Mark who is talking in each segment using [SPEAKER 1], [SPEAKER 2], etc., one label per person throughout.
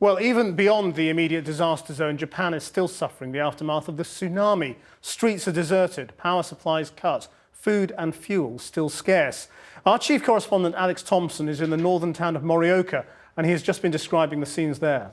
[SPEAKER 1] Well, even beyond the immediate disaster zone, Japan is still suffering the aftermath of the tsunami. Streets are deserted, power supplies cut, food and fuel still scarce. Our chief correspondent Alex Thomson is in the northern town of Morioka, and he has just been describing the scenes there.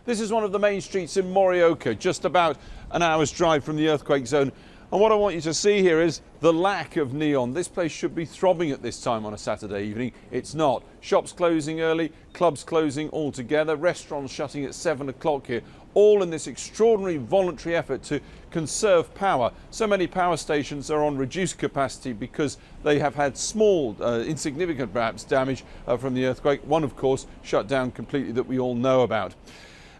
[SPEAKER 2] This is one of the main streets in Morioka, just about an hour's drive from the earthquake zone. And what I want you to see here is the lack of neon. This place should be throbbing at this time on a Saturday evening. It's not. Shops closing early, clubs closing altogether, restaurants shutting at 7 o'clock here, all in this extraordinary voluntary effort to conserve power. So many power stations are on reduced capacity because they have had small, insignificant perhaps, damage from the earthquake. One, of course, shut down completely that we all know about.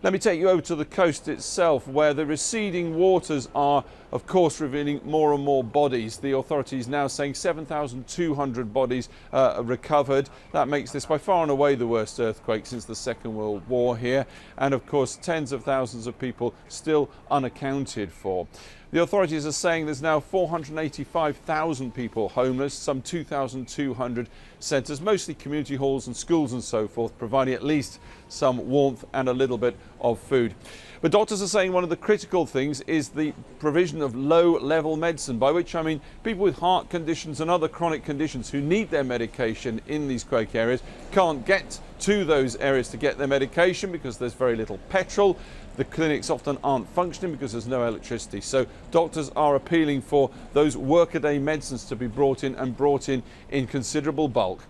[SPEAKER 2] Let me take you over to the coast itself, where the receding waters are, of course, revealing more and more bodies. The authorities now saying 7,200 bodies recovered. That makes this by far and away the worst earthquake since the Second World War here. And, of course, tens of thousands of people still unaccounted for. The authorities are saying there's now 485,000 people homeless, some 2,200 centres, mostly community halls and schools and so forth, providing at least some warmth and a little bit of food. But doctors are saying one of the critical things is the provision of low-level medicine, by which I mean people with heart conditions and other chronic conditions who need their medication in these quake areas can't get to those areas to get their medication because there's very little petrol. The clinics often aren't functioning because there's no electricity. So doctors are appealing for those workaday medicines to be brought in considerable bulk.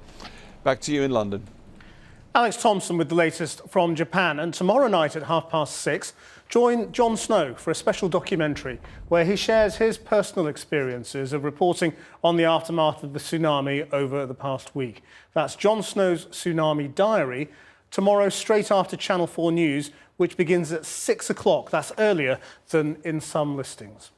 [SPEAKER 2] Back to you in London.
[SPEAKER 1] Alex Thomson with the latest from Japan. And tomorrow night at 6:30, join Jon Snow for a special documentary where he shares his personal experiences of reporting on the aftermath of the tsunami over the past week. That's Jon Snow's Tsunami Diary, tomorrow straight after Channel 4 News, which begins at 6 o'clock. That's earlier than in some listings.